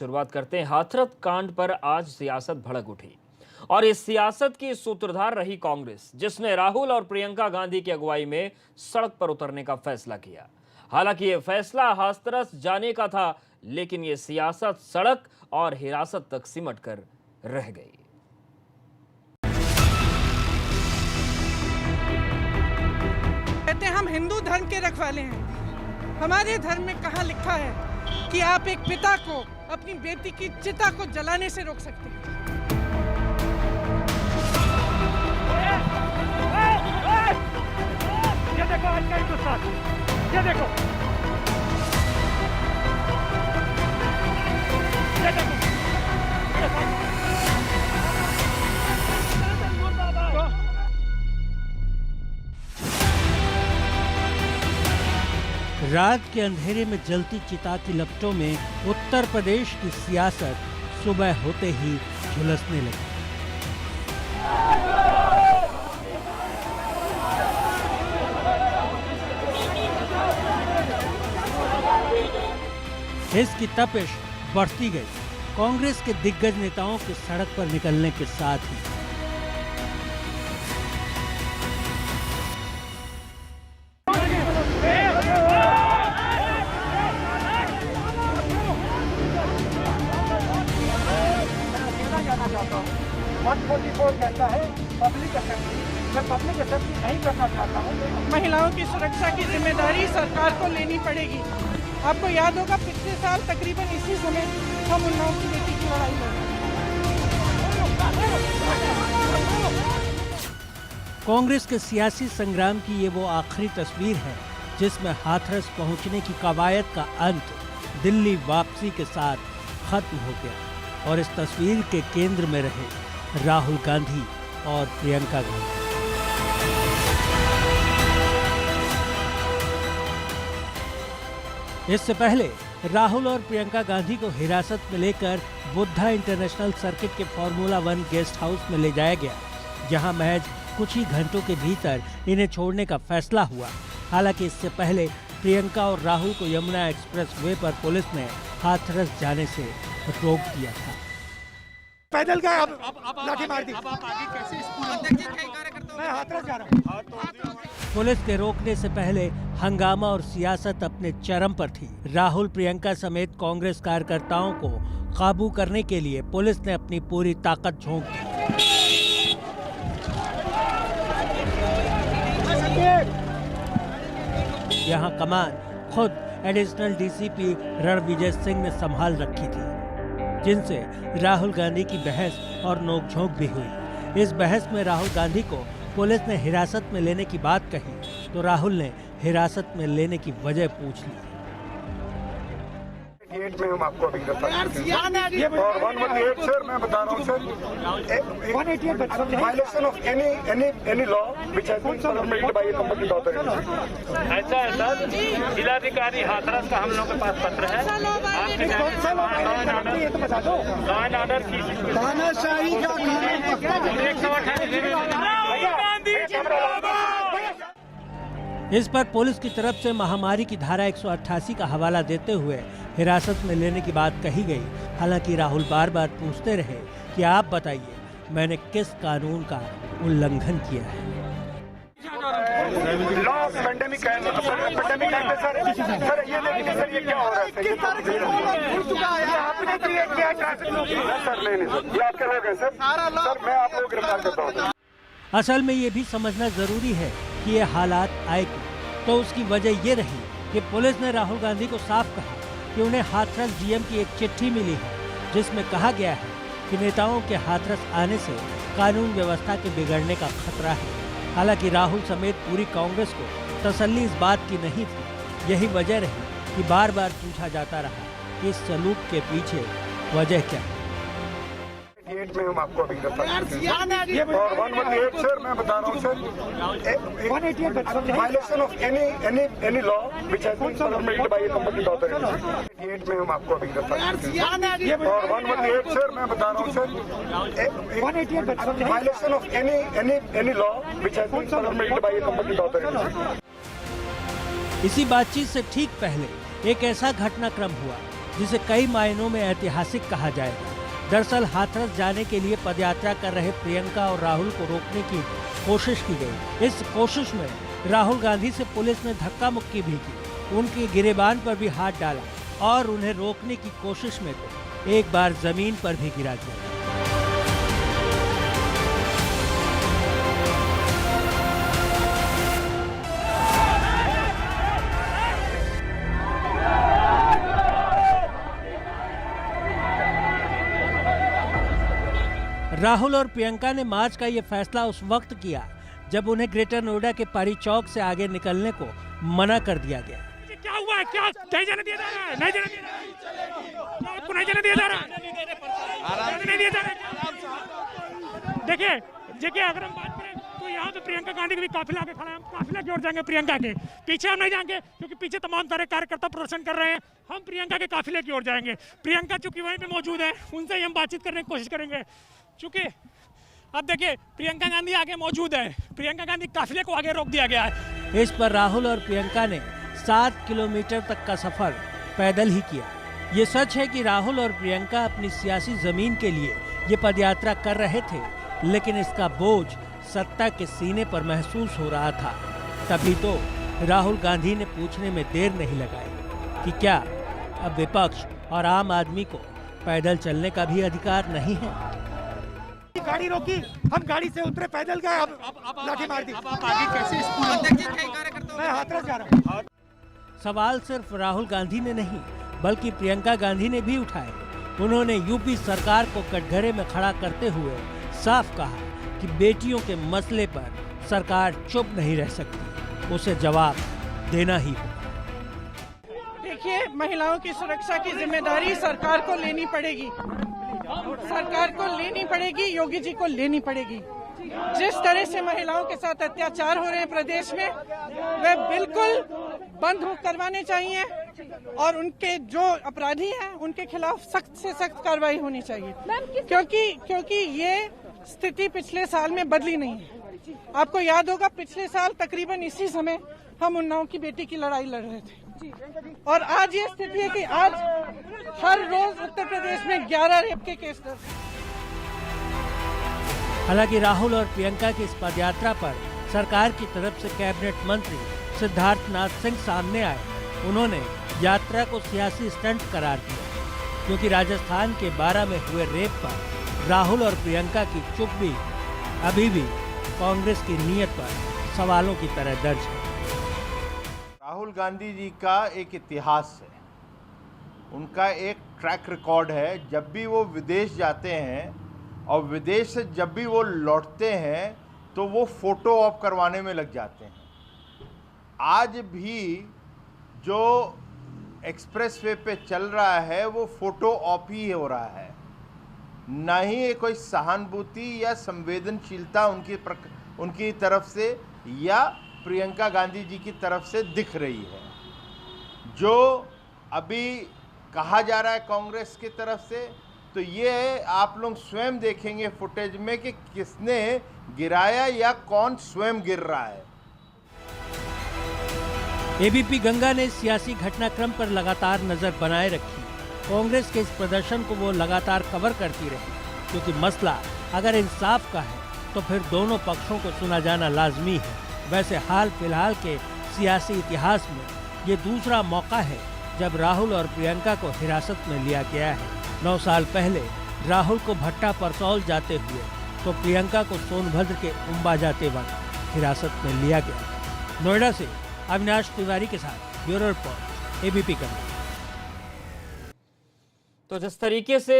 शुरुआत करते हैं। हाथरस कांड पर आज सियासत भड़क उठी और इस सियासत की सूत्रधार रही कांग्रेस, जिसने राहुल और प्रियंका गांधी की अगुवाई में सड़क पर उतरने का फैसला किया। हालांकि यह फैसला हाथरस जाने का था, लेकिन यह सियासत सड़क और हिरासत तक सिमट कर रह गई। कहते हैं हम हिंदू धर्म के रखवाले हैं। हमारे धर्म में कहाँ लिखा है कि आप एक पिता को अपनी बेटी की चिता को जलाने से रोक सकते हैं। ये देखो आज का हिंदुस्तान, ये देखो, ये देखो, रात के अंधेरे में जलती चिता की लपटों में उत्तर प्रदेश की सियासत सुबह होते ही झुलसने लगी। इसकी तपिश बढ़ती गई कांग्रेस के दिग्गज नेताओं के सड़क पर निकलने के साथ ही। कहता है पब्लिक असेंबली, मैं पब्लिक असेंबली नहीं करना चाहता हूँ। महिलाओं की सुरक्षा की जिम्मेदारी सरकार को लेनी पड़ेगी। आपको याद होगा पिछले साल तकरीबन इसी समय हम उन्नाव की बेटी की लड़ाई लड़ी। कांग्रेस के सियासी संग्राम की ये वो आखिरी तस्वीर है जिसमें हाथरस पहुंचने की कवायद का अंत दिल्ली वापसी के साथ खत्म हो गया और इस तस्वीर के केंद्र में रहे राहुल गांधी और प्रियंका गांधी। इससे पहले राहुल और प्रियंका गांधी को हिरासत में लेकर बुद्धा इंटरनेशनल सर्किट के फॉर्मूला 1 गेस्ट हाउस में ले जाया गया, जहां महज कुछ ही घंटों के भीतर इन्हें छोड़ने का फैसला हुआ। हालांकि इससे पहले प्रियंका और राहुल को यमुना एक्सप्रेसवे पर पुलिस ने हाथरस जाने से रोक दिया था। पैदल गए, अब लाठी मार दी। मैं हाथरस जा रहा हूँ। पुलिस के रोकने से पहले हंगामा और सियासत अपने चरम पर थी। राहुल, प्रियंका समेत कांग्रेस कार्यकर्ताओं को काबू करने के लिए पुलिस ने अपनी पूरी ताकत झोंक दी। यहाँ कमान खुद एडिशनल डीसीपी रणविजय सिंह ने संभाल रखी थी, जिनसे राहुल गांधी की बहस और नोकझोंक भी हुई। इस बहस में राहुल गांधी को पुलिस ने हिरासत में लेने की बात कही तो राहुल ने हिरासत में लेने की वजह पूछ ली। में हम आपको अभी और 118 सर, मैं बता रहा हूँ sir, violation of any law which has been permitted by a company authority. ऐसा है सर, जिलाधिकारी हाथरस का हम लोग के पास पत्र है। आपके लॉ एंड ऑर्डर की तानाशाही का इस पर पुलिस की तरफ से महामारी की धारा 188 का हवाला देते हुए हिरासत में लेने की बात कही गई। हालांकि राहुल बार बार पूछते रहे कि आप बताइए मैंने किस कानून का उल्लंघन किया है। लॉ ऑफ पेंडेमिक है, पेंडेमिक है सर, ये देखिए सर, ये क्या हो रहा है? आपने क्रिएट किया ट्रैफिक सर, नहीं ये आपके लोग हैं सर, मैं आप लोग गिरफ्तार करता हूँ। असल में ये भी समझना जरूरी है कि ये हालात आए क्यों। तो उसकी वजह ये रही कि पुलिस ने राहुल गांधी को साफ कहा कि उन्हें हाथरस डीएम की एक चिट्ठी मिली है, जिसमें कहा गया है कि नेताओं के हाथरस आने से कानून व्यवस्था के बिगड़ने का खतरा है। हालांकि राहुल समेत पूरी कांग्रेस को तसल्ली इस बात की नहीं थी। यही वजह रही कि बार बार पूछा जाता रहा कि इस सलूक के पीछे वजह क्या है। में हम आपको अभी गिरफ्तार और 118 सर, मैं बता रहा हूँ sir, violation of any law which has been permitted by a company authority. में हम आपको अभी गिरफ्तार और 118 सर, मैं बता रहा हूँ sir, violation of any law which has been permitted by a company authority. इसी बातचीत से ठीक पहले एक ऐसा घटनाक्रम हुआ जिसे कई मायनों में ऐतिहासिक कहा जाएगा। दरअसल हाथरस जाने के लिए पदयात्रा कर रहे प्रियंका और राहुल को रोकने की कोशिश की गई। इस कोशिश में राहुल गांधी से पुलिस ने धक्का मुक्की भी की, उनके गिरेबान पर भी हाथ डाला और उन्हें रोकने की कोशिश में तो एक बार जमीन पर भी गिरा दिया। राहुल और प्रियंका ने मार्च का ये फैसला उस वक्त किया जब उन्हें ग्रेटर नोएडा के पारी चौक से आगे निकलने को मना कर दिया गया। क्या हुआ है? क्या नहीं जाने दिया जा रहा है? नहीं जाने दिया जा रहा है? आपको नहीं जाने दिया जा रहा है? नहीं दिया जा रहा है? देखिए अगर हम बात करें तो यहाँ पे प्रियंका गांधी का भी काफिला आगे खड़ा है। हम काफिले की ओर जाएंगे, प्रियंका के पीछे हम नहीं जाएंगे क्योंकि पीछे तमाम सारे कार्यकर्ता प्रदर्शन कर रहे हैं। हम प्रियंका के काफिले की ओर जाएंगे। प्रियंका चूंकि वहीं पे मौजूद है, उनसे ही हम बातचीत करने की कोशिश करेंगे। चूंकि अब देखिए प्रियंका गांधी आगे मौजूद है, प्रियंका गांधी काफिले को आगे रोक दिया गया है। इस पर राहुल और प्रियंका ने 7 किलोमीटर तक का सफर पैदल ही किया। ये सच है कि राहुल और प्रियंका अपनी सियासी जमीन के लिए ये पदयात्रा कर रहे थे, लेकिन इसका बोझ सत्ता के सीने पर महसूस हो रहा था। तभी तो राहुल गांधी ने पूछने में देर नहीं लगाई कि क्या अब विपक्ष और आम आदमी को पैदल चलने का भी अधिकार नहीं है। गाड़ी रोकी, हम गाड़ी से उतरे, पैदल गए, अब लाठी मार दी। मैं हाथरस जा रहा हूँ। सवाल सिर्फ राहुल गांधी ने नहीं बल्कि प्रियंका गांधी ने भी उठाए। उन्होंने यूपी सरकार को कटघरे में खड़ा करते हुए साफ कहा कि बेटियों के मसले पर सरकार चुप नहीं रह सकती, उसे जवाब देना ही होगा। देखिए, महिलाओं की सुरक्षा की जिम्मेदारी सरकार को लेनी पड़ेगी, सरकार को लेनी पड़ेगी, योगी जी को लेनी पड़ेगी। जिस तरह से महिलाओं के साथ अत्याचार हो रहे हैं प्रदेश में, वे बिल्कुल बंद करवाने चाहिए और उनके जो अपराधी हैं उनके खिलाफ सख्त से सख्त कार्रवाई होनी चाहिए, क्योंकि ये स्थिति पिछले साल में बदली नहीं है। आपको याद होगा पिछले साल तकरीबन इसी समय हम उन्नाव की बेटी की लड़ाई लड़ रहे थे और आज ये स्थिति है कि आज हर रोज उत्तर प्रदेश में 11 रेप के केस दर्ज। हालांकि राहुल और प्रियंका की इस पदयात्रा पर सरकार की तरफ से कैबिनेट मंत्री सिद्धार्थनाथ सिंह सामने आए। उन्होंने यात्रा को सियासी स्टंट करार दिया क्योंकि राजस्थान के 12 में हुए रेप पर राहुल और प्रियंका की चुप्पी अभी भी कांग्रेस की नीयत पर सवालों की तरह दर्ज है। राहुल गांधी जी का एक इतिहास है, उनका एक ट्रैक रिकॉर्ड है। जब भी वो विदेश जाते हैं और विदेश से जब भी वो लौटते हैं तो वो फोटो ऑप करवाने में लग जाते हैं। आज भी जो एक्सप्रेसवे पे चल रहा है वो फोटो ऑप ही हो रहा है, ना ही कोई सहानुभूति या संवेदनशीलता उनकी तरफ से या प्रियंका गांधी जी की तरफ से दिख रही है। जो अभी कहा जा रहा है कांग्रेस की तरफ से, तो ये आप लोग स्वयं देखेंगे फुटेज में कि किसने गिराया या कौन स्वयं गिर रहा है। एबीपी गंगा ने सियासी घटनाक्रम पर लगातार नजर बनाए रखी। कांग्रेस के इस प्रदर्शन को वो लगातार कवर करती रही क्योंकि मसला अगर इंसाफ का है तो फिर दोनों पक्षों को सुना जाना लाजमी है। वैसे हाल फिलहाल के सियासी इतिहास में ये दूसरा मौका है जब राहुल और प्रियंका को हिरासत में लिया गया है। 9 साल पहले राहुल को भट्टा परसौल जाते हुए तो प्रियंका को सोनभद्र के उम्बा जाते वक्त हिरासत में लिया गया। नोएडा से अविनाश तिवारी के साथ ब्यूरो रिपोर्ट एबीपी गंगा। तो जिस तरीके से